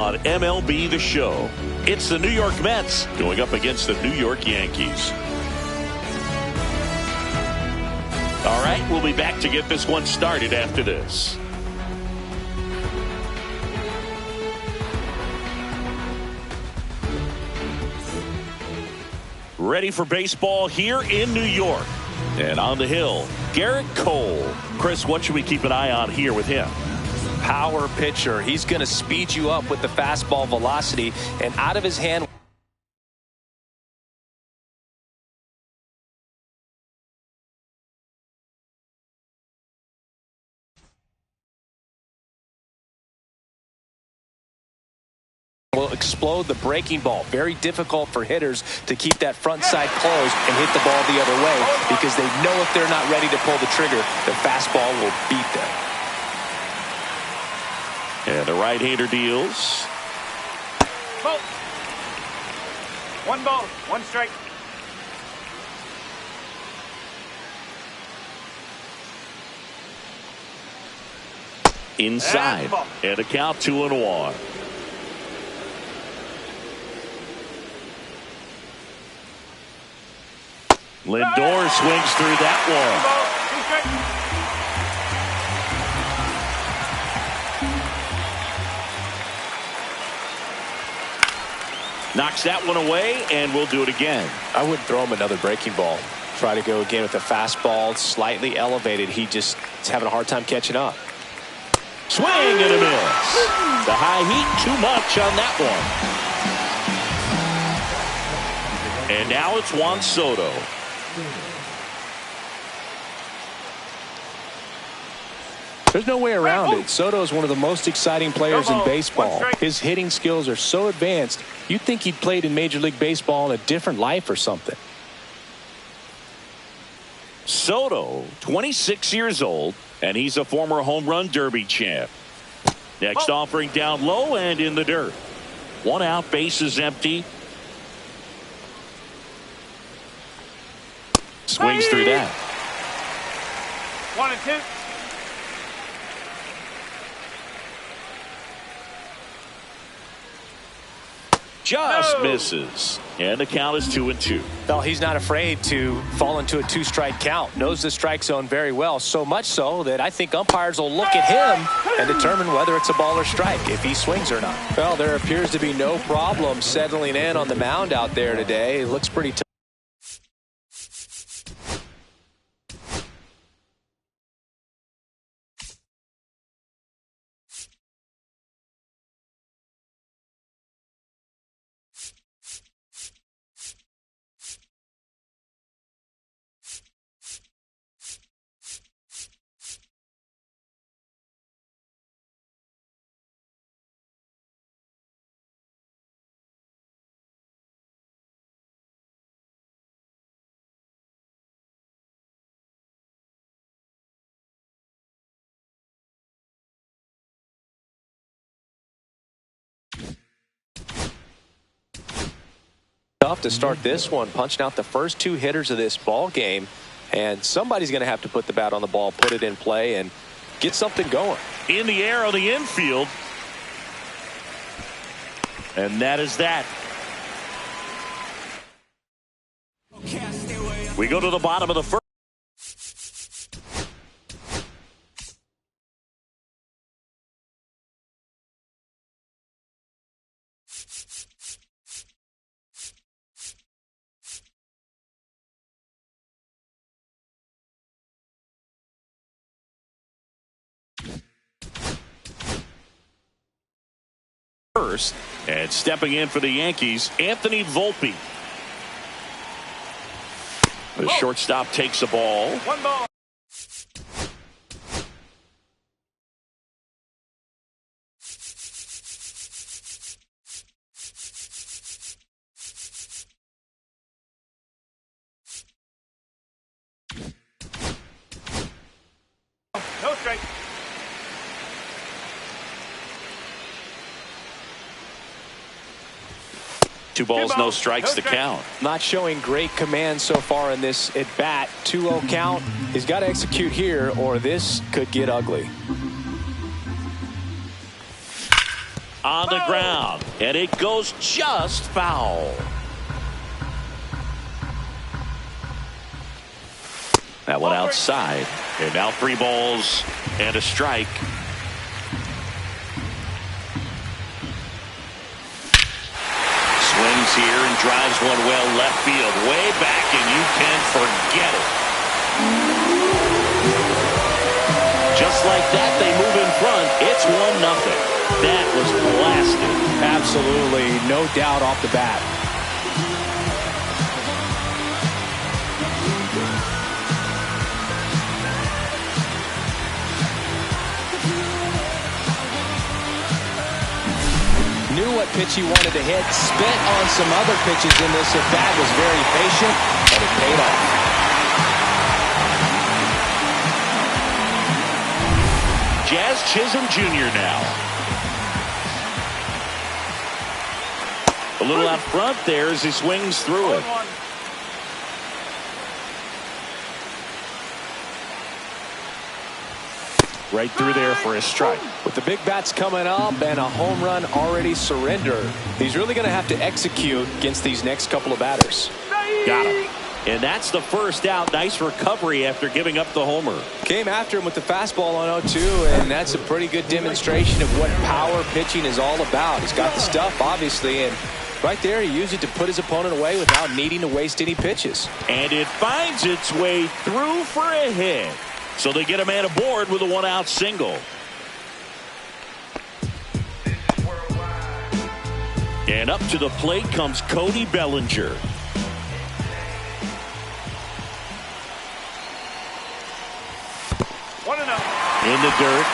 On MLB The Show, it's the New York Mets going up against the New York Yankees. All right, we'll be back to get this one started after this. Ready for baseball here in New York. And on the hill, Garrett Cole. Chris, what should we keep an eye on here with him? Power pitcher. He's going to speed you up with the fastball velocity, and out of his hand will explode the breaking ball. Very difficult for hitters to keep that front side closed and hit the ball the other way, because they know if they're not ready to pull the trigger, the fastball will beat them. And the right-hander deals. Ball. One ball, one strike. Inside. And a count 2-1. Lindor swings through that one. Knocks that one away, and we'll do it again. I wouldn't throw him another breaking ball. Try to go again with the fastball, slightly elevated. He just is having a hard time catching up. Swing and a miss. The high heat, too much on that one. And now it's Juan Soto. There's no way around it. Soto is one of the most exciting players in baseball. His hitting skills are so advanced, you'd think he'd played in Major League Baseball in a different life or something. Soto, 26 years old, and he's a former home run derby champ. Next offering down low and in the dirt. One out, base is empty. Swings through that. 1 and 2. Just misses. And the count is 2-2. Well, he's not afraid to fall into a two-strike count. Knows the strike zone very well. So much so that I think umpires will look at him and determine whether it's a ball or strike, if he swings or not. Well, there appears to be no problem settling in on the mound out there today. It looks pretty tough. Tough to start this one, punching out the first two hitters of this ball game, and somebody's going to have to put the bat on the ball, put it in play, and get something going. In the air on the infield, and that is that. We go to the bottom of the first. First, and stepping in for the Yankees, Anthony Volpe. The shortstop takes the ball. One ball. No strike. Two balls, no strikes to count. Not showing great command so far in this at bat. 2-0 count. He's got to execute here, or this could get ugly. on the ground, and it goes just foul. That one outside, and now 3 balls and a strike. Swings here and drives one well left field, way back, and you can forget it. Just like that, they move in front. It's 1-0. That was blasted. Absolutely, no doubt off the bat. Knew what pitch he wanted to hit, spent on some other pitches in this at bat, was very patient, and it paid off. Jazz Chisholm Jr. now. A little out front there as he swings through it. Right through there for a strike. With the big bats coming up and a home run already surrendered, he's really going to have to execute against these next couple of batters. Got him. And that's the first out. Nice recovery after giving up the homer. Came after him with the fastball on 0-2, and that's a pretty good demonstration of what power pitching is all about. He's got the stuff, obviously, and right there he used it to put his opponent away without needing to waste any pitches. And it finds its way through for a hit. So they get a man aboard with a 1-out single. And up to the plate comes Cody Bellinger. In the dirt.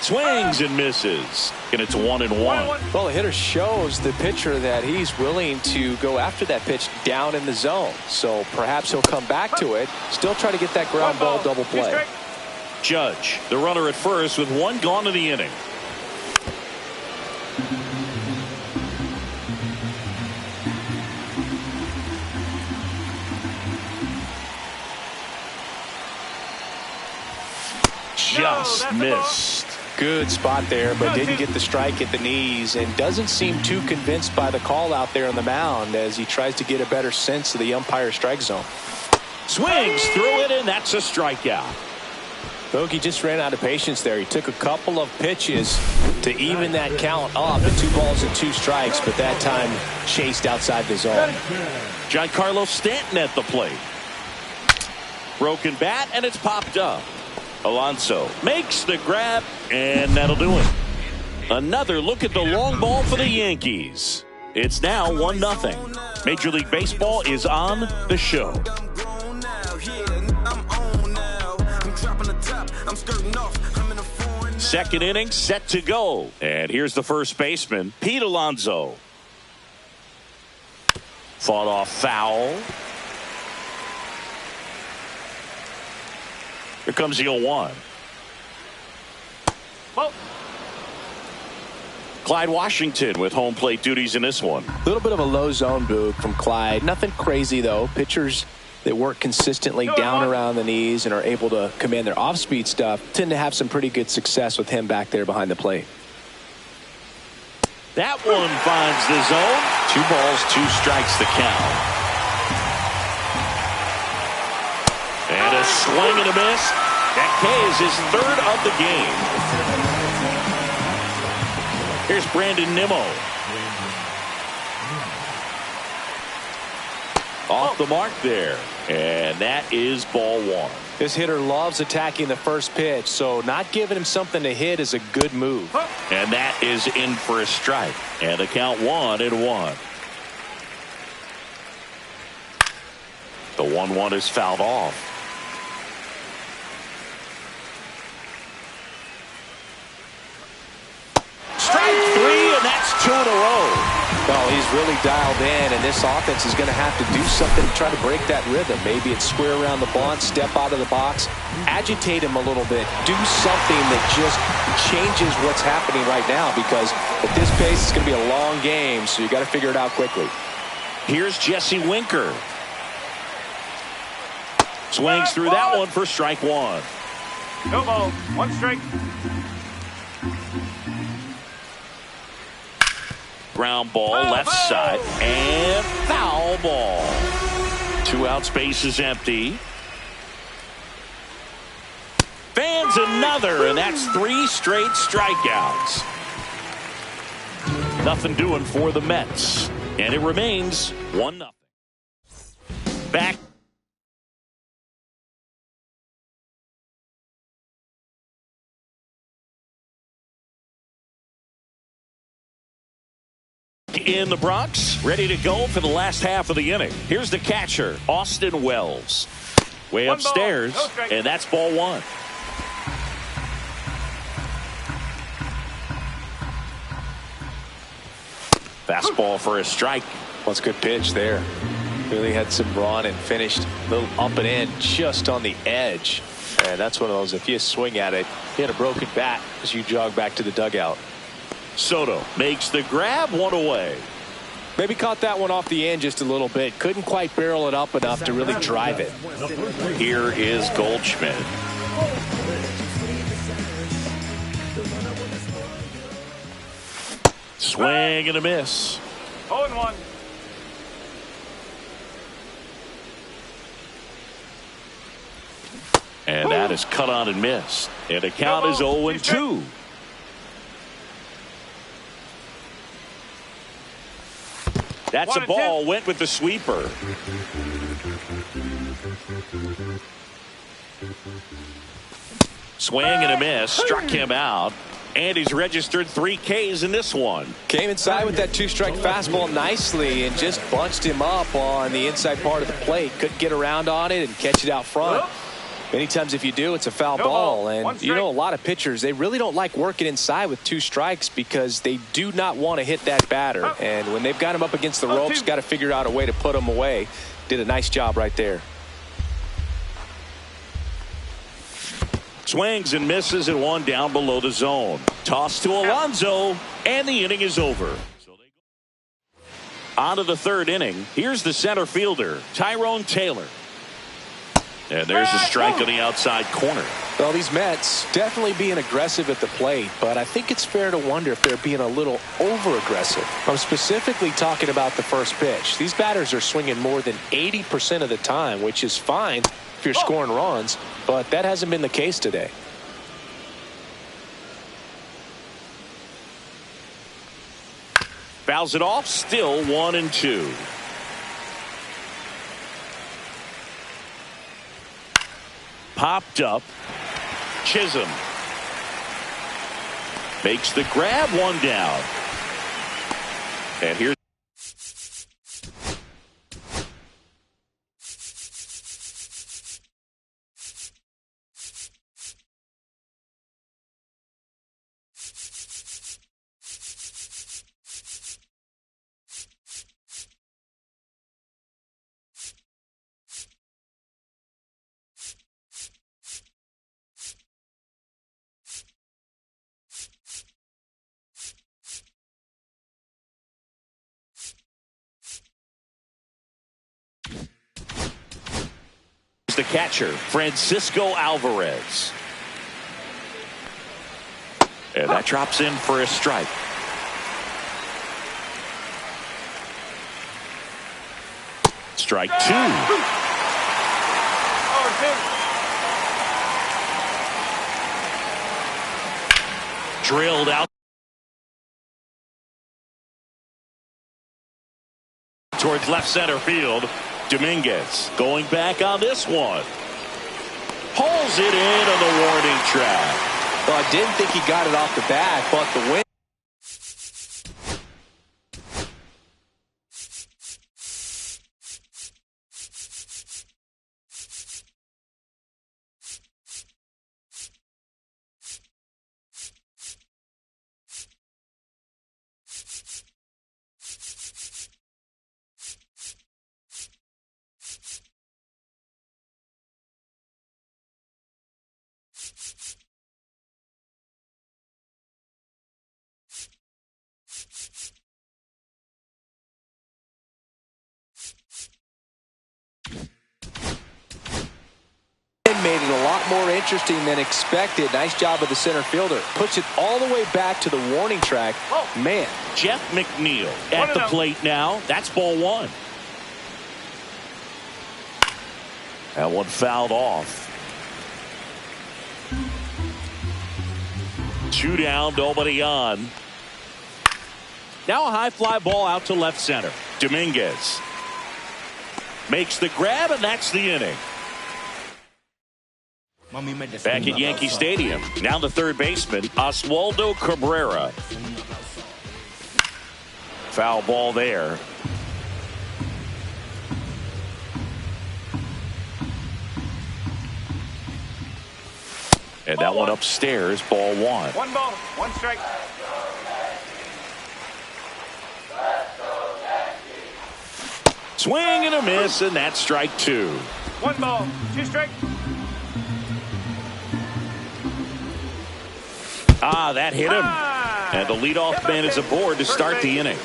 Swings and misses. And it's 1-1. Well, the hitter shows the pitcher that he's willing to go after that pitch down in the zone. So perhaps he'll come back to it. Still try to get that ground ball double play. Judge, the runner at first with 1 gone in the inning. Just missed. Good spot there, but didn't get the strike at the knees, and doesn't seem too convinced by the call out there on the mound as he tries to get a better sense of the umpire strike zone. Swings through it, and that's a strikeout. Bogey just ran out of patience there. He took a couple of pitches to even that count up at 2 balls and 2 strikes, but that time chased outside the zone. Giancarlo Stanton at the plate. Broken bat, and it's popped up. Alonso makes the grab, and that'll do it. Another look at the long ball for the Yankees. It's now 1-0. Major League Baseball is on the show. Second inning set to go. And here's the first baseman, Pete Alonso. Fought off foul. Here comes the 0-1. Clyde Washington with home plate duties in this one. A little bit of a low zone boot from Clyde. Nothing crazy, though. Pitchers that work consistently down around the knees and are able to command their off-speed stuff tend to have some pretty good success with him back there behind the plate. That one finds the zone. 2 balls, 2 strikes the count. And a swing and a miss. That K is his 3rd of the game. Here's Brandon Nimmo. Off the mark there. And that is ball 1. This hitter loves attacking the first pitch, so not giving him something to hit is a good move. And that is in for a strike. And the count 1-1. The 1-1 is fouled off. Strike 3, and that's 2 in a row. Oh, he's really dialed in, and this offense is going to have to do something to try to break that rhythm. Maybe it's square around the bunt, step out of the box, agitate him a little bit, do something that just changes what's happening right now, because at this pace, it's going to be a long game, so you got to figure it out quickly. Here's Jesse Winker. Swings through that one for strike one. No ball. One strike. Ground ball left side and foul ball. 2 out, space is empty. Fans another, and that's 3 straight strikeouts. Nothing doing for the Mets, and it remains 1-0. Back in the Bronx, ready to go for the last half of the inning. Here's the catcher, Austin Wells. Way One upstairs, ball, no strike. and that's ball 1. Fastball for a strike. Well, it's a good pitch there. Really had some run and finished a little up and in just on the edge. And that's one of those, if you swing at it, you hit a broken bat as you jog back to the dugout. Soto makes the grab, 1 away. Maybe caught that one off the end just a little bit. Couldn't quite barrel it up enough to really drive it. Here is Goldschmidt. Swing and a miss. 0-1. And that is cut on and missed. And the count is 0-2. That's a ball. Went with the sweeper. Swing and a miss. Struck him out. And he's registered 3 Ks in this one. Came inside with that 2-strike fastball nicely and just bunched him up on the inside part of the plate. Couldn't get around on it and catch it out front. Many times if you do, it's a foul ball. And you know, a lot of pitchers, they really don't like working inside with 2 strikes because they do not want to hit that batter. And when they've got him up against the ropes, got to figure out a way to put him away. Did a nice job right there. Swings and misses and 1 down below the zone. Toss to Alonso, and the inning is over. On to the 3rd inning. Here's the center fielder, Tyrone Taylor. And there's a strike on the outside corner. Well, these Mets definitely being aggressive at the plate, but I think it's fair to wonder if they're being a little over-aggressive. I'm specifically talking about the first pitch. These batters are swinging more than 80% of the time, which is fine if you're scoring runs, but that hasn't been the case today. Fouls it off, still 1-2. Popped up. Chisholm makes the grab, 1 down. And here's the catcher, Francisco Alvarez. And that drops in for a strike. Strike 2. Drilled out towards left center field. Dominguez going back on this one. Pulls it in on the warning track. Well, I didn't think he got it off the bat, but the win. made it a lot more interesting than expected. Nice job of the center fielder. Puts it all the way back to the warning track. Man. Jeff McNeil at the plate now. That's ball one. That one fouled off. 2 down, nobody on. Now a high fly ball out to left center. Dominguez makes the grab, and that's the inning. Back at Yankee Stadium. Now the third baseman, Oswaldo Cabrera. Foul ball there. And that one upstairs, ball one. 1 ball, 1 strike. Swing and a miss, and that's strike 2. 1 ball, 2 strike. That hit him. And the leadoff man is aboard to start the inning.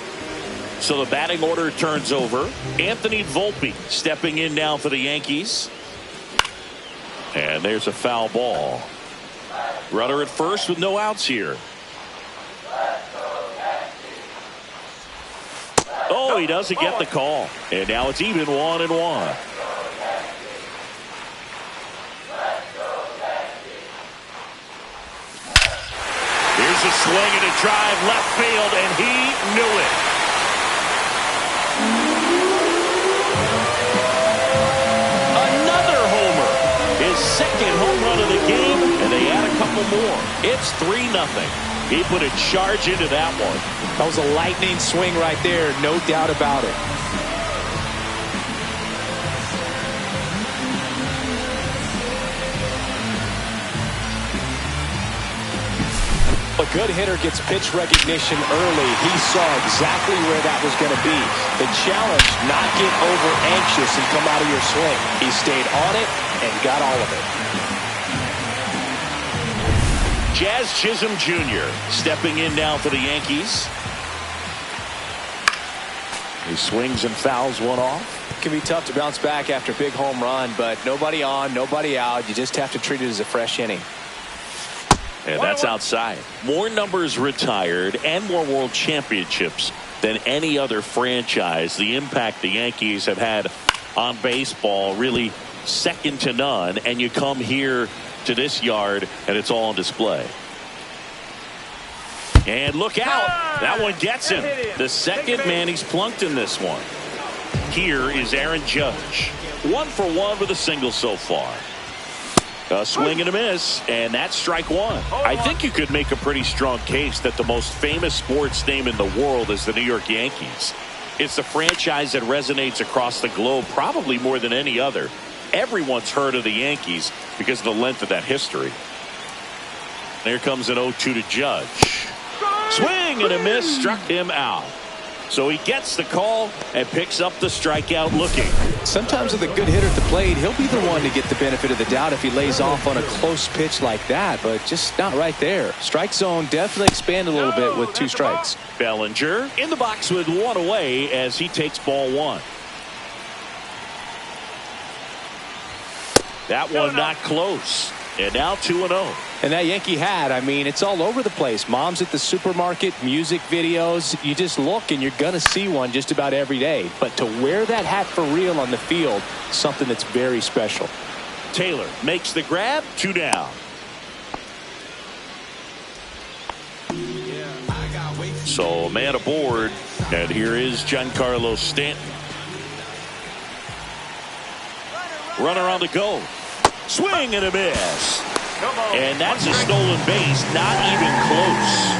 So the batting order turns over. Anthony Volpe stepping in now for the Yankees. And there's a foul ball. Runner at first with no outs here. Oh, he doesn't get the call. And now it's even 1-1. Here's a swing and a drive left field, and he knew it. Another homer. His second home run of the game, and they add a couple more. It's 3-0. He put a charge into that one. That was a lightning swing right there, no doubt about it. A good hitter gets pitch recognition early. He saw exactly where that was going to be. The challenge, not get over anxious and come out of your swing. He stayed on it and got all of it. Jazz Chisholm Jr. stepping in now for the Yankees. He swings and fouls one off. It can be tough to bounce back after a big home run, but nobody on, nobody out. You just have to treat it as a fresh inning. And that's outside. More numbers retired and more world championships than any other franchise. The impact the Yankees have had on baseball really second to none. And you come here to this yard and it's all on display. And look out. That one gets him. The second man he's plunked in this one. Here is Aaron Judge. 1 for 1 with a single so far. A swing and a miss, and that's strike 1. I think you could make a pretty strong case that the most famous sports name in the world is the New York Yankees. It's the franchise that resonates across the globe probably more than any other. Everyone's heard of the Yankees because of the length of that history. There comes an 0-2 to Judge. Swing and a miss, struck him out. So he gets the call and picks up the strikeout looking. Sometimes with a good hitter at the plate, he'll be the one to get the benefit of the doubt if he lays off on a close pitch like that, but just not right there. Strike zone definitely expanded a little bit with 2 strikes. Bellinger in the box with 1 away as he takes ball 1. That one not close. And now 2-0. And that Yankee hat, I mean, it's all over the place. Moms at the supermarket, music videos. You just look and you're going to see one just about every day. But to wear that hat for real on the field, something that's very special. Taylor makes the grab, 2 down. So man aboard, and here is Giancarlo Stanton. Runner on the go. Swing and a miss. And that's a stolen base, not even close.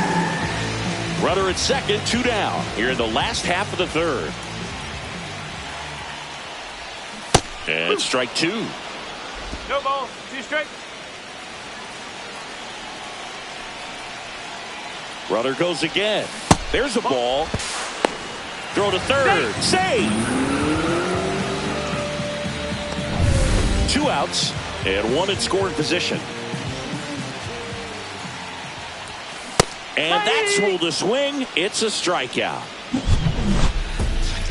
Runner at second, 2 down here in the last half of the third. And strike 2. No ball, 2 strikes. Runner goes again. There's a ball. Throw to third. Save. 2 outs and 1 in scoring position. And that's ruled a swing. It's a strikeout.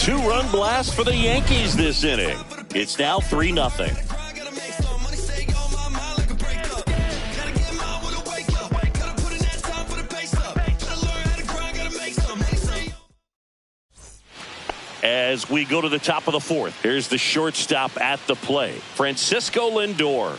2-run blast for the Yankees this inning. It's now 3-0. as we go to the top of the fourth. Here's the shortstop at the plate, Francisco Lindor.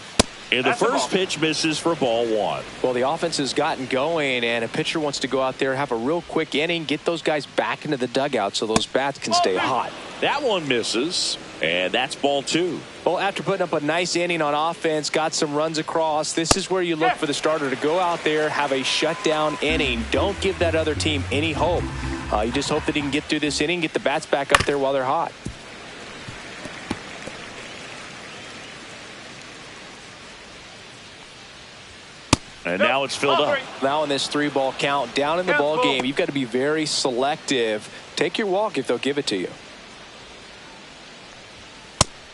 And the first pitch misses for ball one. Well, the offense has gotten going, and a pitcher wants to go out there, have a real quick inning, get those guys back into the dugout so those bats can stay hot. That one misses, and that's ball two. Well, after putting up a nice inning on offense, got some runs across, this is where you look for the starter to go out there, have a shutdown inning. Don't give that other team any hope. You just hope that he can get through this inning, get the bats back up there while they're hot. And now it's filled up. Now in this 3-ball count, down in the ball game, you've got to be very selective. Take your walk if they'll give it to you.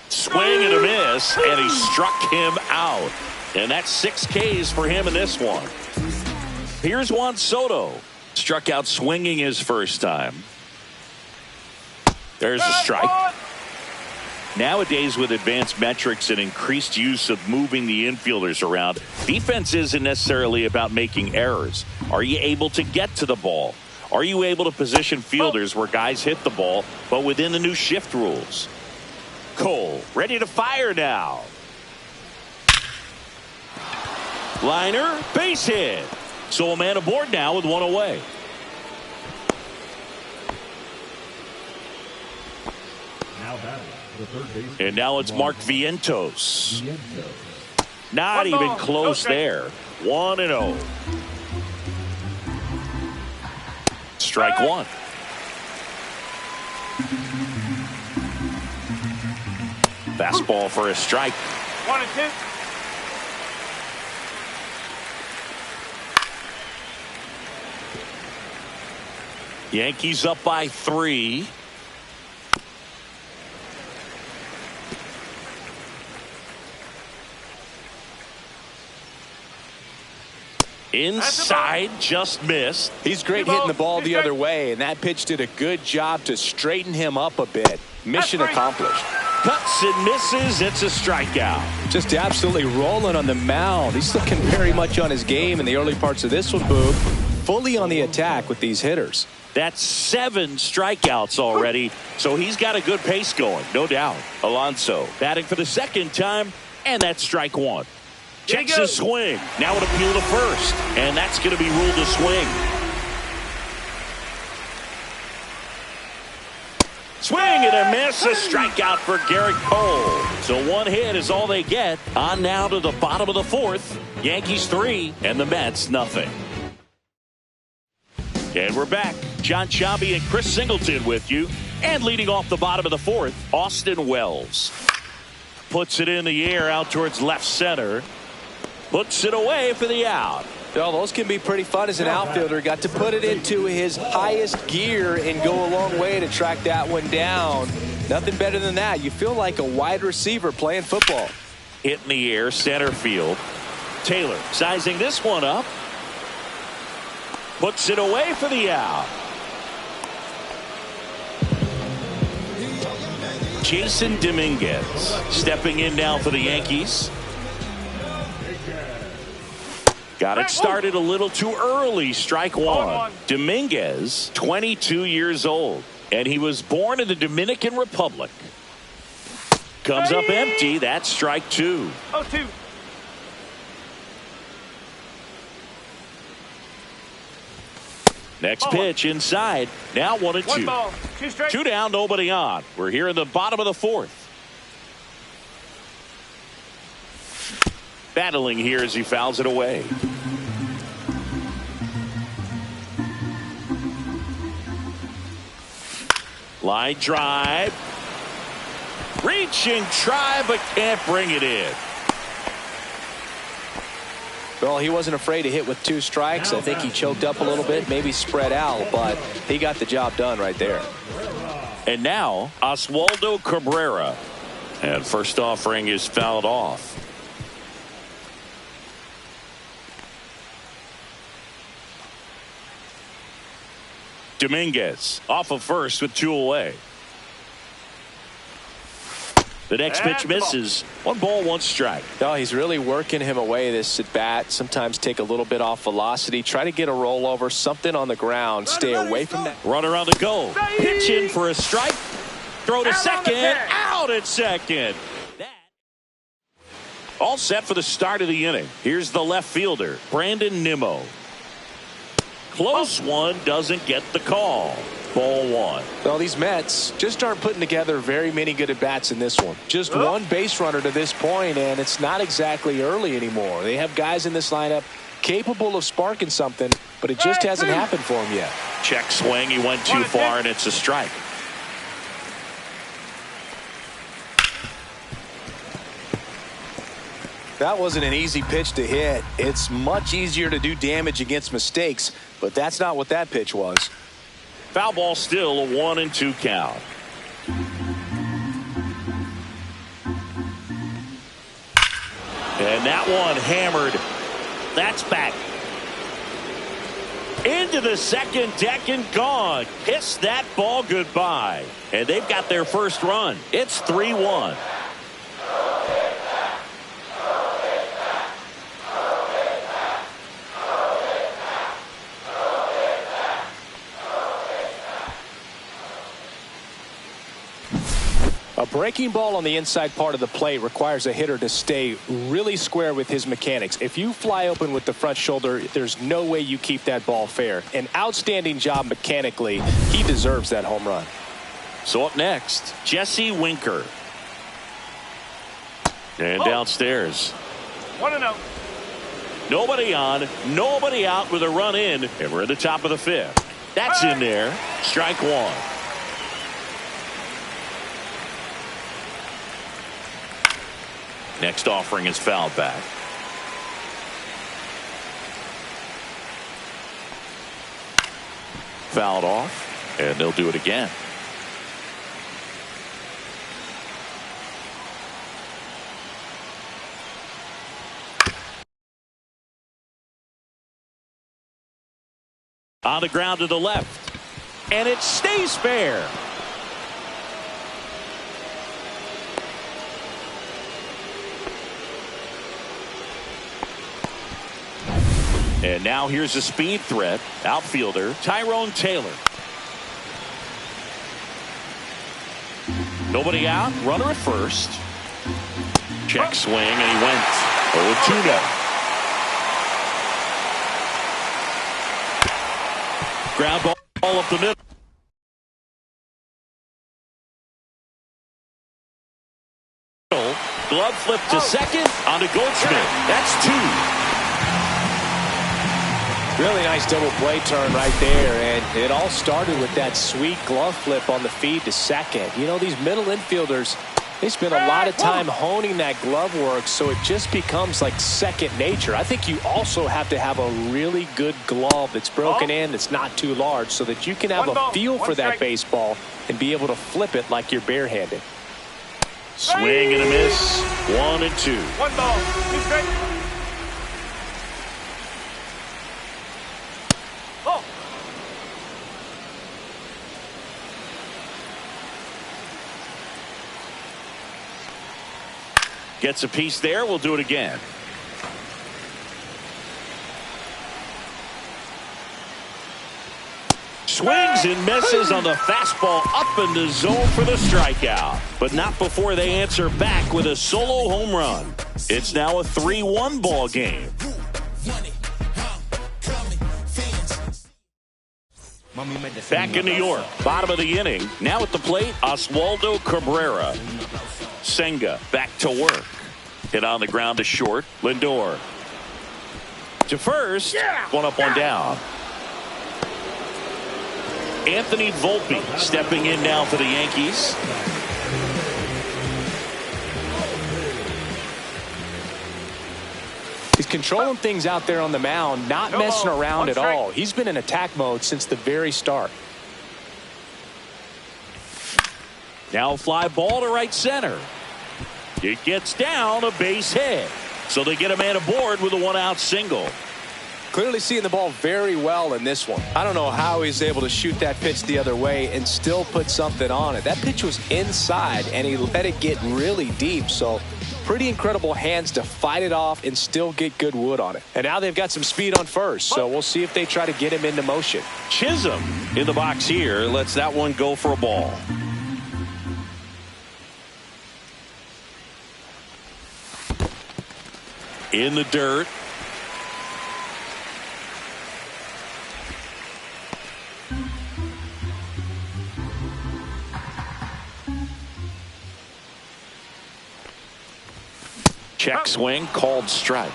Swing and a miss, and he struck him out. And that's 6 Ks for him in this one. Here's Juan Soto. Struck out swinging his first time. There's a strike. Nowadays, with advanced metrics and increased use of moving the infielders around, defense isn't necessarily about making errors. Are you able to get to the ball? Are you able to position fielders where guys hit the ball, but within the new shift rules? Cole, ready to fire now. Liner, base hit. So a man aboard now with one away. And now it's Mark Vientos. Not even close there. 1-0. Strike one. Fastball for a strike. 1-2. Yankees up by 3. Inside, just missed. He's great hitting the ball the other way, and that pitch did a good job to straighten him up a bit. Mission accomplished. Cuts and misses. It's a strikeout. Just absolutely rolling on the mound. He's looking very much on his game in the early parts of this one, Boog. Fully on the attack with these hitters. That's 7 strikeouts already, so he's got a good pace going, no doubt. Alonso batting for the second time, and that's strike one. Checks his swing. Now an appeal to first, and that's going to be ruled a swing. Swing and a miss, a strikeout for Garrett Cole. So one hit is all they get. On now to the bottom of the fourth. Yankees 3 and the Mets nothing. And we're back. John Sciambi and Chris Singleton with you. And leading off the bottom of the fourth, Austin Wells. Puts it in the air out towards left center. Puts it away for the out. Well, those can be pretty fun as an outfielder. Got to put it into his highest gear and go a long way to track that one down. Nothing better than that. You feel like a wide receiver playing football. Hit in the air, center field. Taylor sizing this one up. Puts it away for the out. Jason Dominguez stepping in now for the Yankees. Got it started a little too early. Strike one. Dominguez, 22 years old, and he was born in the Dominican Republic. Comes up empty. That's strike two. 0-2. Next pitch inside. Now 1-2. 1 ball, 2 straight. 2 down, nobody on. We're here in the bottom of the fourth. Battling here as he fouls it away. Line drive. Reaching try, but can't bring it in. Well, he wasn't afraid to hit with 2 strikes. I think he choked up a little bit, maybe spread out, but he got the job done right there. And now Oswaldo Cabrera. And first offering is fouled off. Dominguez off of first with 2 away. The next pitch misses. 1 ball, 1 strike. No, he's really working him away this at bat. Sometimes take a little bit off velocity. Try to get a rollover, something on the ground. Stay away from that. Runner on the go. Pitch in for a strike. Throw to Out on the second. pitch. Out at second. All set for the start of the inning. Here's the left fielder, Brandon Nimmo. Close one, doesn't get the call. Ball one. Well, these Mets just aren't putting together very many good at-bats in this one. Just one base runner to this point, and it's not exactly early anymore. They have guys in this lineup capable of sparking something, but it just hasn't happened for them yet. Check swing. He went too far, and it's a strike. That wasn't an easy pitch to hit. It's much easier to do damage against mistakes, but that's not what that pitch was. Foul ball, still a 1-2 count. And that one hammered. That's back. Into the second deck and gone. Kiss that ball goodbye. And they've got their first run. It's 3-1. A breaking ball on the inside part of the plate requires a hitter to stay really square with his mechanics. If you fly open with the front shoulder, there's no way you keep that ball fair. An outstanding job mechanically. He deserves that home run. So up next, Jesse Winker. And downstairs. 1-0. Nobody on, nobody out with a run in, and we're at the top of the fifth. That's in there. Strike one. Next offering is fouled back. Fouled off, and they'll do it again. On the ground to the left, and it stays fair. And now here's a speed threat. Outfielder Tyrone Taylor. Nobody out. Runner at first. Check swing, and he went 0-2 now. Ground ball up the middle. Glove flip to second. On to Goldschmidt. That's two. Really nice double play turn right there, and it all started with that sweet glove flip on the feed to second. You know, these middle infielders, they spend a lot of time honing that glove work, so it just becomes like second nature. I think you also have to have a really good glove that's broken in, that's not too large, so that you can have a feel for that baseball and be able to flip it like you're barehanded. Swing and a miss. 1-2. 1 ball, 2 strikes. Gets a piece there. We'll do it again. Swings and misses on the fastball up in the zone for the strikeout. But not before they answer back with a solo home run. It's now a 3-1 ball game. Back in New York, bottom of the inning. Now at the plate, Oswaldo Cabrera. Senga back to work. Hit on the ground to short. Lindor to first. One up, one down. Anthony Volpe stepping in now for the Yankees. He's controlling things out there on the mound, not messing around at all. He's been in attack mode since the very start. Now a fly ball to right center. It gets down, a base hit. So they get a man aboard with a one-out single. Clearly seeing the ball very well in this one. I don't know how he's able to shoot that pitch the other way and still put something on it. That pitch was inside, and he let it get really deep. So pretty incredible hands to fight it off and still get good wood on it. And now they've got some speed on first, so we'll see if they try to get him into motion. Chisholm in the box here lets that one go for a ball. in the dirt. Check swing, called strike.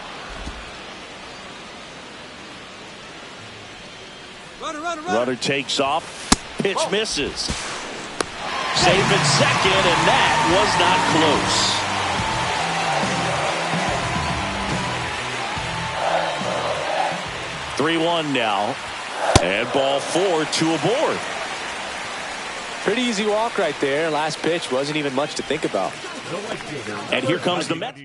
Runner takes off. Pitch misses. Safe at second, and that was not close. 3-1 now. And ball 4, 2 aboard. Pretty easy walk right there. Last pitch wasn't even much to think about. And here comes the Mets.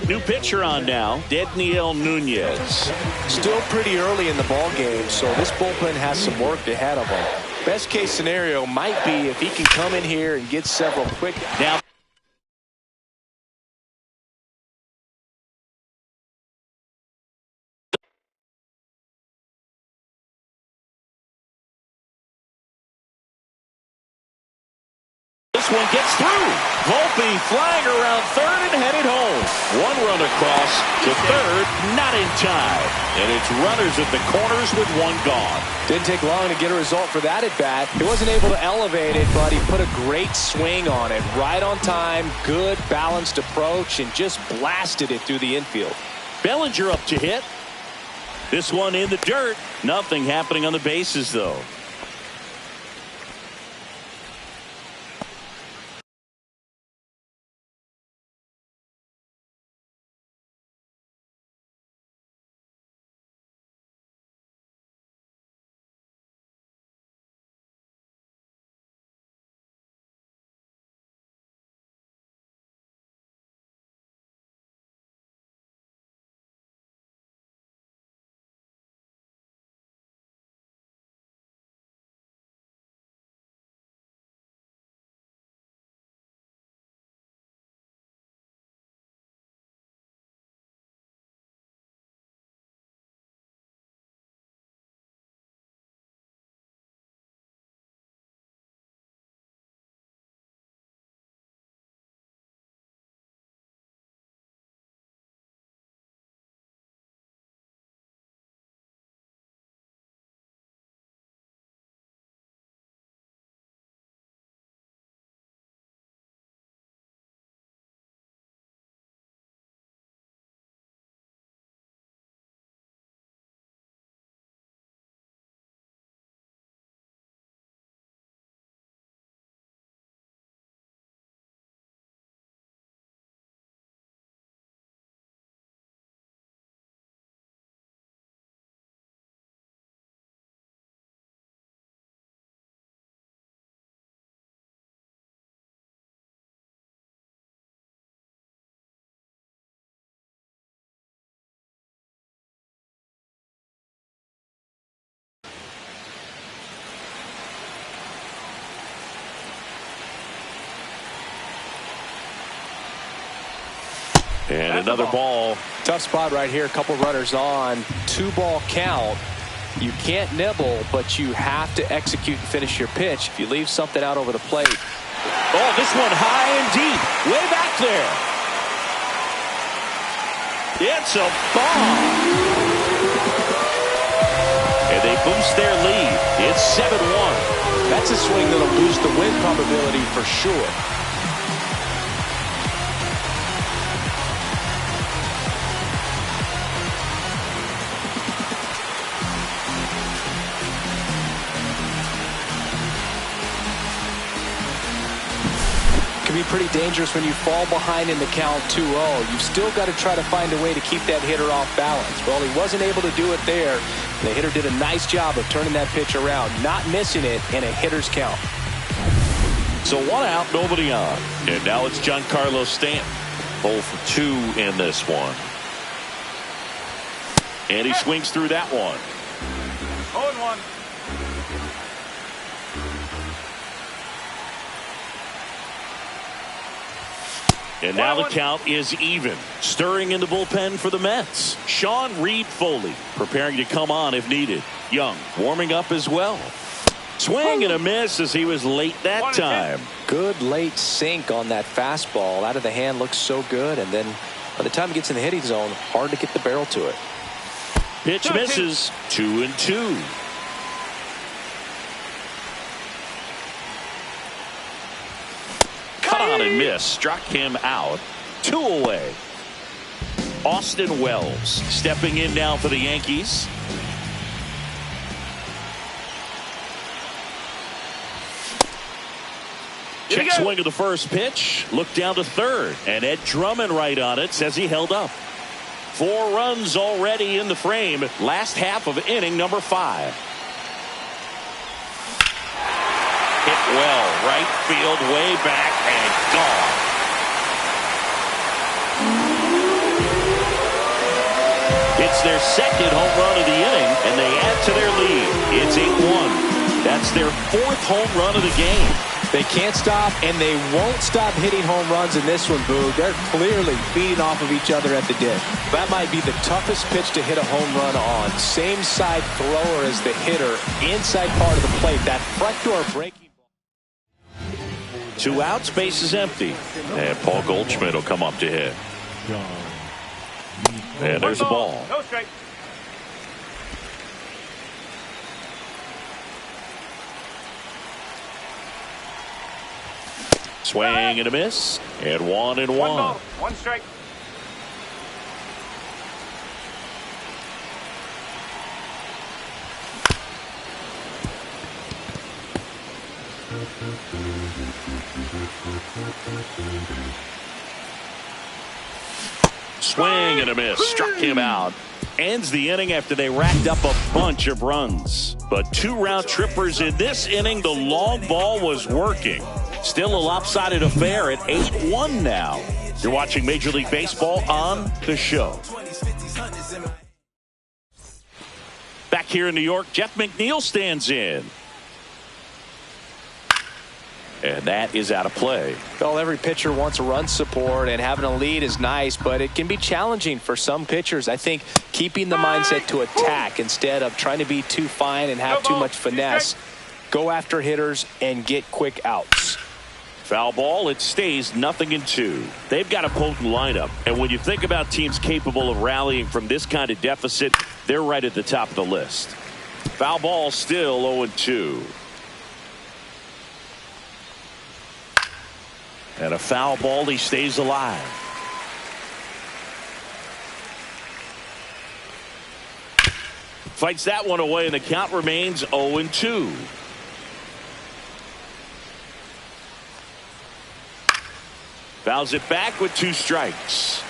New pitcher on now, Daniel Nunez. Still pretty early in the ball game, so this bullpen has some work ahead of him. Best case scenario might be if he can come in here and get several quick. Now, this one gets through. Volpe flying around third and headed home. One run across to third, not in time. And it's runners at the corners with one gone. Didn't take long to get a result for that at bat. He wasn't able to elevate it, but he put a great swing on it. Right on time, good balanced approach, and just blasted it through the infield. Bellinger up to hit. This one in the dirt. Nothing happening on the bases, though. And another ball. Tough spot right here. A couple runners on. 2-ball count. You can't nibble, but you have to execute and finish your pitch. If you leave something out over the plate. Oh, this one high and deep. Way back there. It's a bomb. And they boost their lead. It's 7-1. That's a swing that'll boost the win probability for sure. Be pretty dangerous when you fall behind in the count 2-0. You've still got to try to find a way to keep that hitter off balance. Well, he wasn't able to do it there. The hitter did a nice job of turning that pitch around, not missing it in a hitter's count. So 1 out, nobody on. And now it's Giancarlo Stanton. 0 for 2 in this one. And he swings through that one. 0-1. And now the count is even. Stirring in the bullpen for the Mets. Sean Reed Foley preparing to come on if needed. Young warming up as well. Swing and a miss as he was late that time. Good late sink on that fastball. Out of the hand looks so good, and then By the time he gets in the hitting zone, hard to get the barrel to it. Pitch misses. 2-2. Cut on and miss. Struck him out. 2 away. Austin Wells stepping in now for the Yankees. Check swing of the first pitch. Look down to third. And Ed Drummond right on it says he held up. 4 runs already in the frame. Last half of inning number 5. Hit well. Right field way back and gone. It's their second home run of the inning, and they add to their lead. It's 8-1. That's their 4th home run of the game. They can't stop, and they won't stop hitting home runs in this one, Boo. They're clearly feeding off of each other at the dish. That might be the toughest pitch to hit a home run on. Same side thrower as the hitter, inside part of the plate. That front door breaking ball. 2 outs, base is empty. And Paul Goldschmidt will come up to hit. And there's a ball. No strike. Swing and a miss. And 1-1. 1 ball, 1 strike. Swing and a miss. Struck him out. Ends the inning after they racked up a bunch of runs. But 2 round trippers in this inning. The long ball was working. Still a lopsided affair at 8-1 now. You're watching Major League Baseball on The Show. Back here in New York, Jeff McNeil stands in. And that is out of play. Well, every pitcher wants run support, and having a lead is nice, but it can be challenging for some pitchers. I think keeping the mindset to attack instead of trying to be too fine and have too much finesse. Go after hitters and get quick outs. Foul ball, it stays 0-2. They've got a potent lineup, and when you think about teams capable of rallying from this kind of deficit, they're right at the top of the list. Foul ball, still 0-2. And a foul ball, he stays alive. Fights that one away, and the count remains 0-2. Fouls it back with 2 strikes.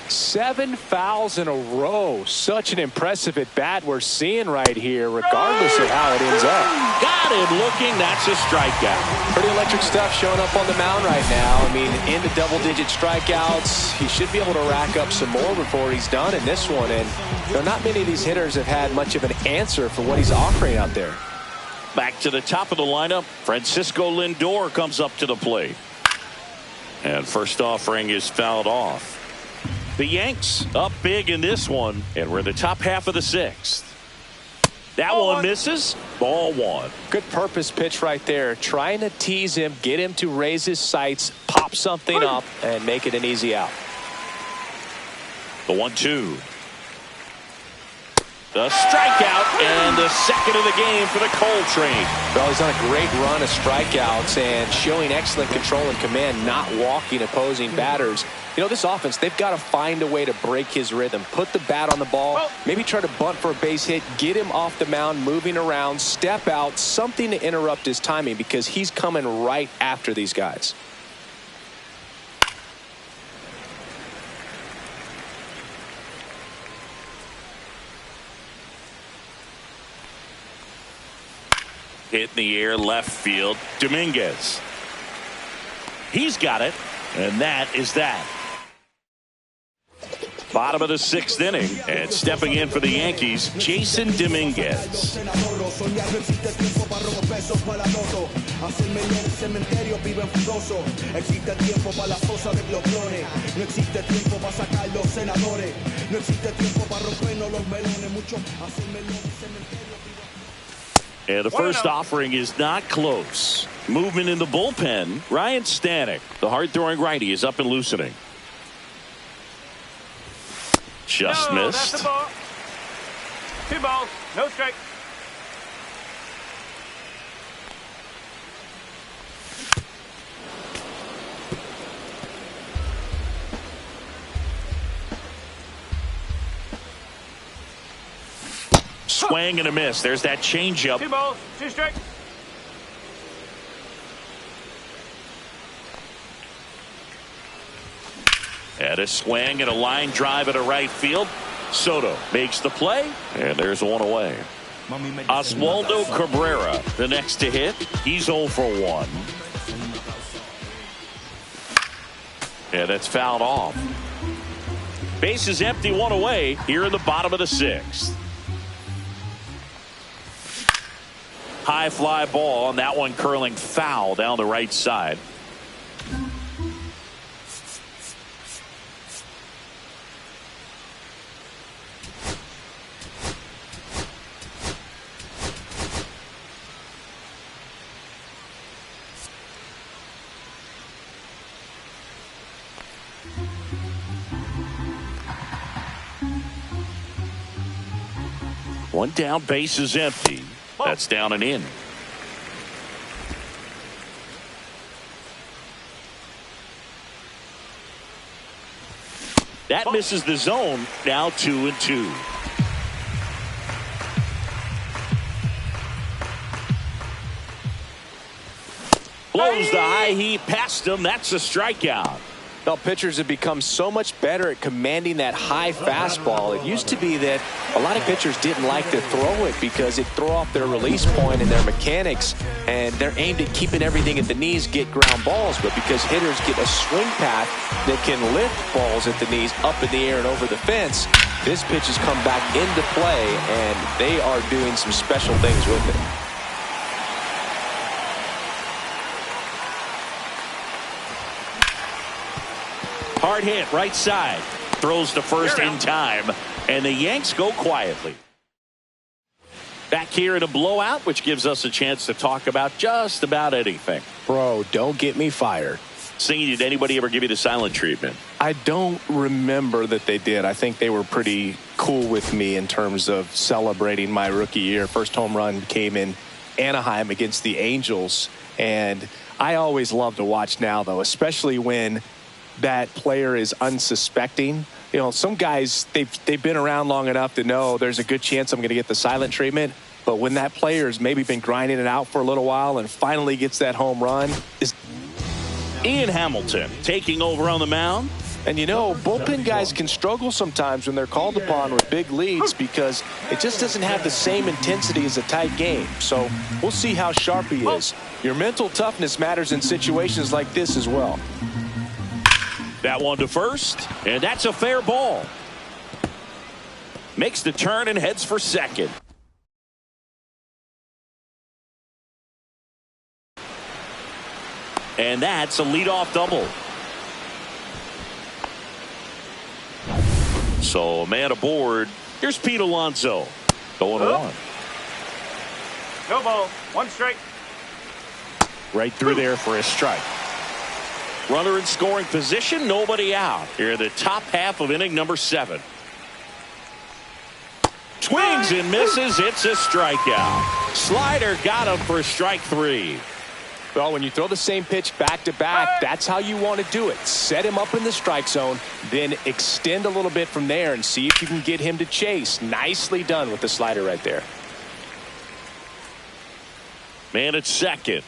Seven fouls in a row. Such an impressive at bat we're seeing right here, regardless of how it ends up. Got him looking. That's a strikeout. Pretty electric stuff showing up on the mound right now. I mean, into double-digit strikeouts. He should be able to rack up some more before he's done in this one. And not many of these hitters have had much of an answer for what he's offering out there. Back to the top of the lineup. Francisco Lindor comes up to the plate. And first offering is fouled off. The Yanks up big in this one, and we're in the top half of the 6th. That one misses. Ball 1. Good purpose pitch right there. Trying to tease him, get him to raise his sights, pop something up, and make it an easy out. The 1-2. The strikeout, and the second of the game for the Coltrane. Well, he's on a great run of strikeouts and showing excellent control and command, not walking opposing batters. You know, this offense, they've got to find a way to break his rhythm. Put the bat on the ball, maybe try to bunt for a base hit, get him off the mound, moving around, step out, something to interrupt his timing because he's coming right after these guys. Hit in the air, left field. Dominguez. He's got it, and that is that. Bottom of the 6th inning, and stepping in for the Yankees, Jason Dominguez. And the first offering is not close. Movement in the bullpen. Ryan Stanek, the hard-throwing righty, is up and loosening. Just missed. That's a ball. 2 balls, no strike. Swing and a miss. There's that changeup. 2 balls, 2 strikes. And a swing and a line drive at a right field. Soto makes the play, and there's one away. Oswaldo Cabrera, the next to hit. He's 0 for 1. And that's fouled off. Base is empty, 1 away here in the bottom of the 6th. High fly ball, and that one curling foul down the right side. One down, base is empty. That's down and in. That misses the zone. Now 2-2. Blows the high heat past him. That's a strikeout. Well, pitchers have become so much better at commanding that high fastball. It used to be that a lot of pitchers didn't like to throw it because it throw off their release point and their mechanics, and they're aimed at keeping everything at the knees, get ground balls. But because hitters get a swing path that can lift balls at the knees up in the air and over the fence, this pitch has come back into play, and they are doing some special things with it. Hard hit, right side. Throws to first in time, and the Yanks go quietly. Back here in a blowout, which gives us a chance to talk about just about anything. Bro, don't get me fired. Singy, did anybody ever give you the silent treatment? I don't remember that they did. I think they were pretty cool with me in terms of celebrating my rookie year. First home run came in Anaheim against the Angels, and I always love to watch now, though, especially when that player is unsuspecting. You know, some guys, they've been around long enough to know there's a good chance I'm going to get the silent treatment. But when that player's maybe been grinding it out for a little while and finally gets that home run, Ian Hamilton taking over on the mound. And you know, bullpen guys can struggle sometimes when they're called upon with big leads because it just doesn't have the same intensity as a tight game. So we'll see how sharp he is. Your mental toughness matters in situations like this as well. That one to first, and that's a fair ball. Makes the turn and heads for second. And that's a leadoff double. So, man aboard. Here's Pete Alonso. Going on. No ball, 1 strike. Right through there for a strike. Runner in scoring position, nobody out. Here in the top half of inning number 7. Swings and misses. It's a strikeout. Slider got him for strike 3. Well, when you throw the same pitch back to back, that's how you want to do it. Set him up in the strike zone, then extend a little bit from there and see if you can get him to chase. Nicely done with the slider right there. Man at second.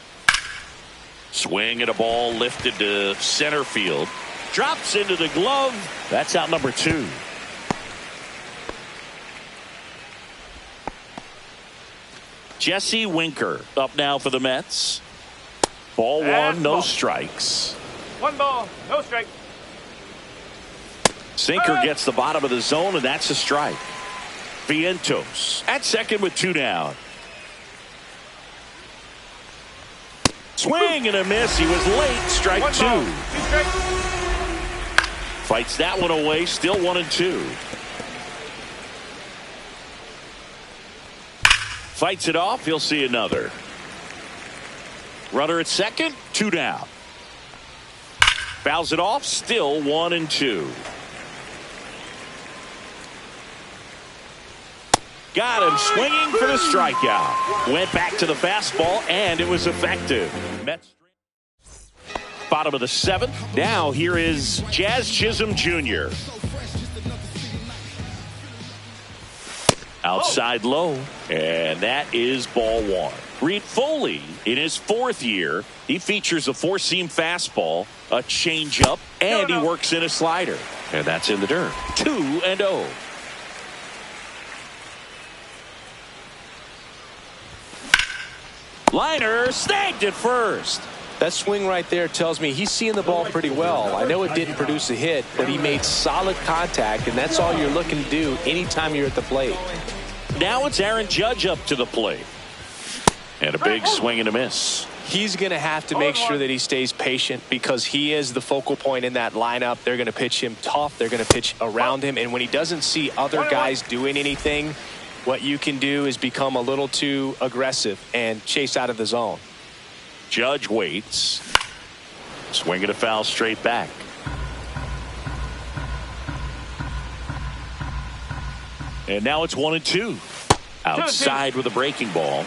Swing and a ball lifted to center field. Drops into the glove. That's out number 2. Jesse Winker up now for the Mets. Ball 1, no strikes. 1 ball, no strike. Sinker gets the bottom of the zone, and that's a strike. Vientos at second with 2 down. Swing and a miss. He was late. Strike 2. Fights that one away. Still 1-2. Fights it off. He'll see another. Runner at second. 2 down. Fouls it off. Still 1-2. Got him swinging for the strikeout. Went back to the fastball, and it was effective. Mets. Bottom of the 7th. Now here is Jazz Chisholm Jr. Outside low, and that is ball 1. Reed Foley, in his 4th year, he features a 4-seam fastball, a changeup, and he works in a slider. And that's in the dirt. 2-0. Liner snagged at first. That swing right there tells me he's seeing the ball pretty well. I know it didn't produce a hit, but he made solid contact, and that's all you're looking to do anytime you're at the plate. Now it's Aaron Judge up to the plate. And a big swing and a miss. He's going to have to make sure that he stays patient because he is the focal point in that lineup. They're going to pitch him tough. They're going to pitch around him. And when he doesn't see other guys doing anything, what you can do is become a little too aggressive and chase out of the zone. Judge waits. Swinging a foul straight back. And now it's 1-2. Outside with a breaking ball.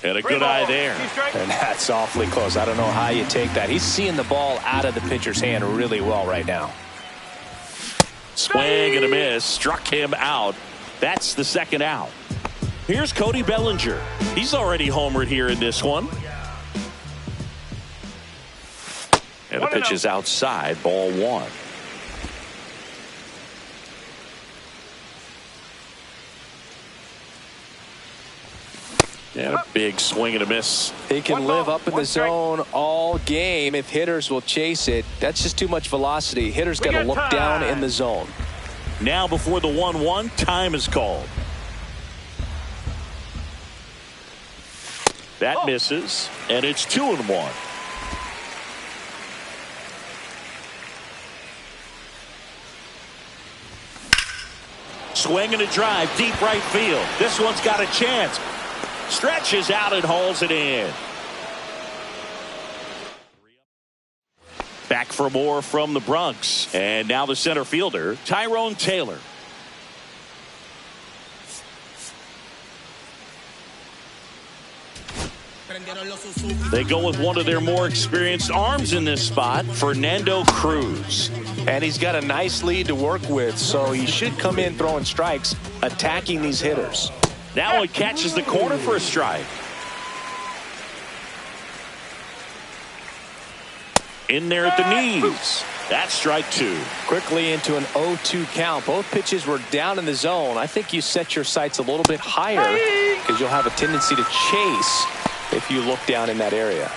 And a good eye there. And that's awfully close. I don't know how you take that. He's seeing the ball out of the pitcher's hand really well right now. Swing and a miss. Struck him out. That's the 2nd out. Here's Cody Bellinger. He's already homered here in this one. And the pitch is outside. Ball 1. And a big swing and a miss. He can live up in the zone all game if hitters will chase it. That's just too much velocity. Hitters got to look down in the zone. Now before the 1-1, time is called. That misses, and it's 2-1. Swing and a drive, deep right field. This one's got a chance. Stretches out and hauls it in. Back for more from the Bronx. And now the center fielder, Tyrone Taylor. They go with one of their more experienced arms in this spot, Fernando Cruz. And he's got a nice lead to work with, so he should come in throwing strikes, attacking these hitters. That one catches the corner for a strike. In there at the knees. That's strike 2. Quickly into an 0-2 count. Both pitches were down in the zone. I think you set your sights a little bit higher because you'll have a tendency to chase if you look down in that area.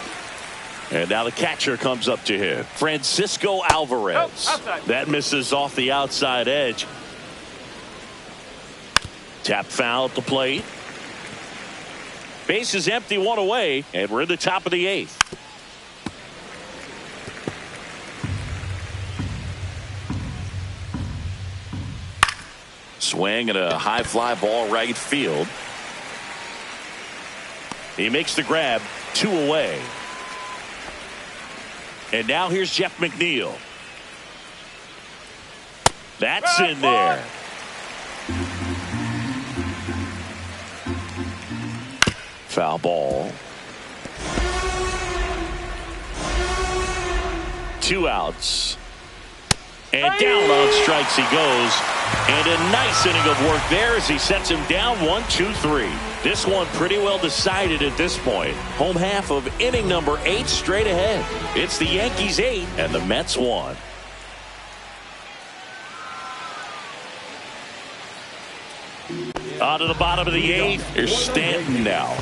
And now the catcher comes up to him. Francisco Alvarez. That misses off the outside edge. Tap foul at the plate. Base is empty, 1 away, and we're in the top of the 8th. Swing and a high fly ball right field. He makes the grab, 2 away. And now here's Jeff McNeil. That's in there. Foul ball. 2 outs. And down on strikes he goes. And a nice inning of work there as he sets him down 1-2-3. This one pretty well decided at this point. Home half of inning number 8 straight ahead. It's the Yankees 8 and the Mets 1. On to the bottom of the eighth. Here's Stanton now.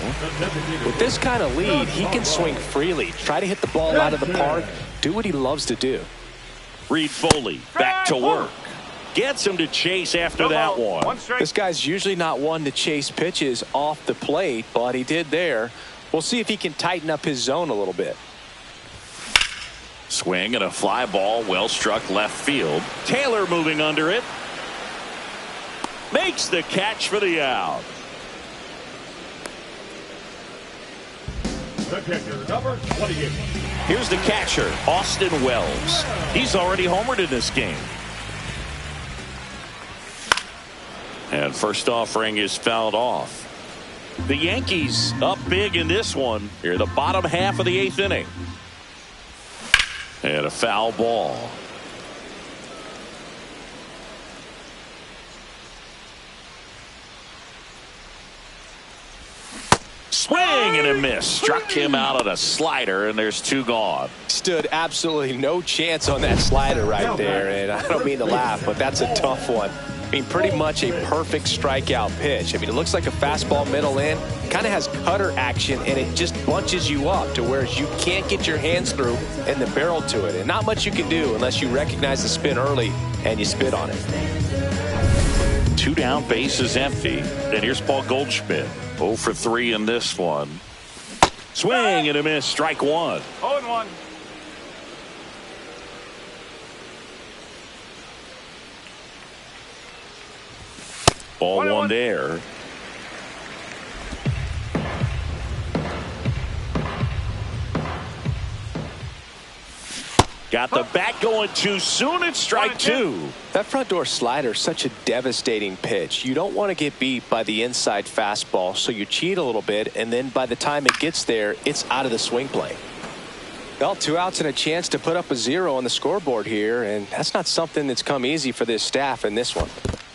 With this kind of lead, he can swing freely, try to hit the ball out of the park, do what he loves to do. Reed Foley back to work. Gets him to chase after that one. This guy's usually not one to chase pitches off the plate, but he did there. We'll see if he can tighten up his zone a little bit. Swing and a fly ball, well struck left field. Taylor moving under it. Makes the catch for the out. The catcher, number 28. Here's the catcher, Austin Wells. He's already homered in this game. And first offering is fouled off. The Yankees up big in this one. Here, the bottom half of the eighth inning. And a foul ball. Swing and a miss. Struck him out on a slider, and there's two gone. Stood absolutely no chance on that slider right there, and I don't mean to laugh, but that's a tough one. I mean, pretty much a perfect strikeout pitch. I mean, it looks like a fastball middle in. Kind of has cutter action, and it just bunches you up to where you can't get your hands through and the barrel to it. And not much you can do unless you recognize the spin early and you spit on it. Two down, base is empty. And here's Paul Goldschmidt. 0 for 3 in this one. Swing and a miss. Strike one. 0-1. Ball one there. Got the bat going too soon. It's strike two. That front door slider is such a devastating pitch. You don't want to get beat by the inside fastball, so you cheat a little bit, and then by the time it gets there, it's out of the swing plane. Well, 2 outs and a chance to put up a 0 on the scoreboard here, and that's not something that's come easy for this staff in this one.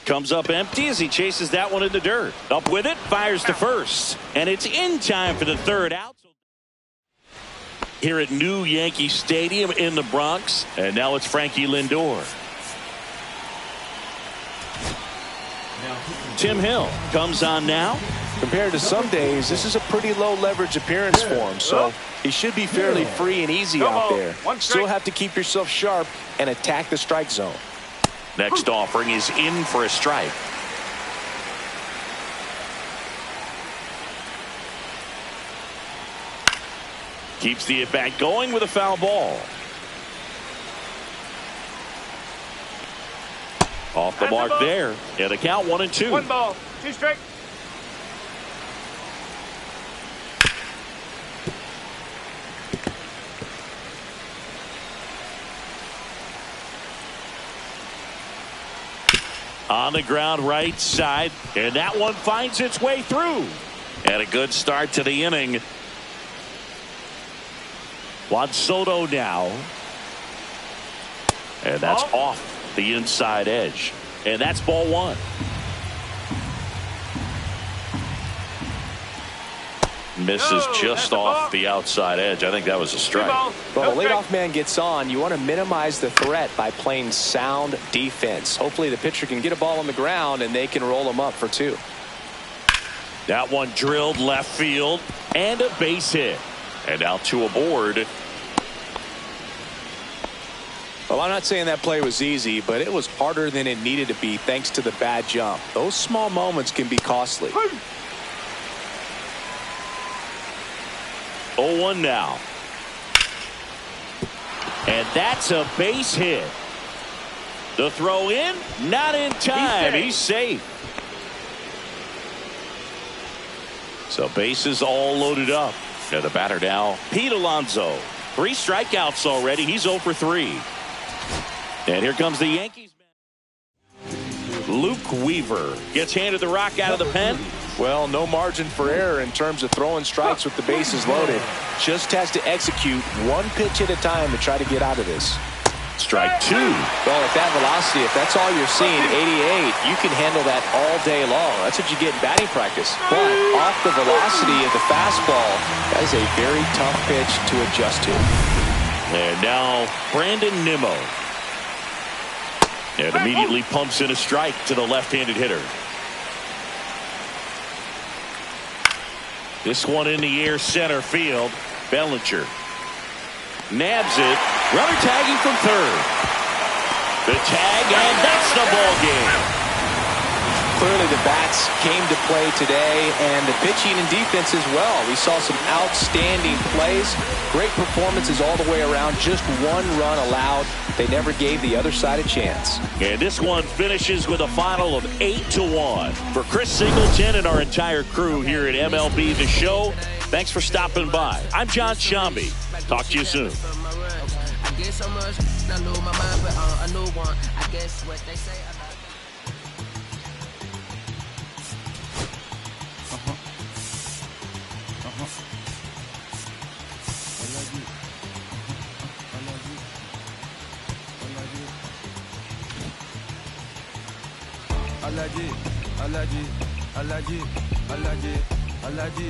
Comes up empty as he chases that one in the dirt. Up with it, fires to first, and it's in time for the third out. Here at New Yankee Stadium in the Bronx, and now it's Frankie Lindor. Tim Hill comes on now. Compared to some days, this is a pretty low leverage appearance for him, so he should be fairly free and easy out there. Still have to keep yourself sharp and attack the strike zone. Next offering is in for a strike. Keeps the at-bat going with a foul ball. Off the mark there. And the count 1-2. 1 ball, 2 strikes. On the ground right side. And that one finds its way through. And a good start to the inning. Juan Soto now. And that's off the inside edge. And that's ball one. Misses just off the outside edge. I think that was a strike. Well, the leadoff man gets on. You want to minimize the threat by playing sound defense. Hopefully the pitcher can get a ball on the ground and they can roll him up for 2. That one drilled left field and a base hit. And now 2 aboard. Well, I'm not saying that play was easy, but it was harder than it needed to be thanks to the bad jump. Those small moments can be costly. 0-1 now. And that's a base hit. The throw in, not in time. He's safe. So bases all loaded up. And the batter now, Pete Alonso. 3 strikeouts already. He's 0 for 3. And here comes the Yankees. Luke Weaver gets handed the rock out of the pen. Well, no margin for error in terms of throwing strikes with the bases loaded. Just has to execute one pitch at a time to try to get out of this. Strike 2. Well, at that velocity, if that's all you're seeing, 88, you can handle that all day long. That's what you get in batting practice. But off the velocity of the fastball, that is a very tough pitch to adjust to. And now Brandon Nimmo. And immediately pumps in a strike to the left-handed hitter. This one in the air center field. Bellinger nabs it. Runner tagging from third. The tag, and that's the ball game. Clearly the bats came to play today, and the pitching and defense as well. We saw some outstanding plays, great performances all the way around. Just one run allowed. They never gave the other side a chance. And this one finishes with a final of 8-1. For Chris Singleton and our entire crew here at MLB The Show, thanks for stopping by. I'm John Shambi. Talk to you soon. Alaji, Alaji, Alaji, Alaji, Alaji.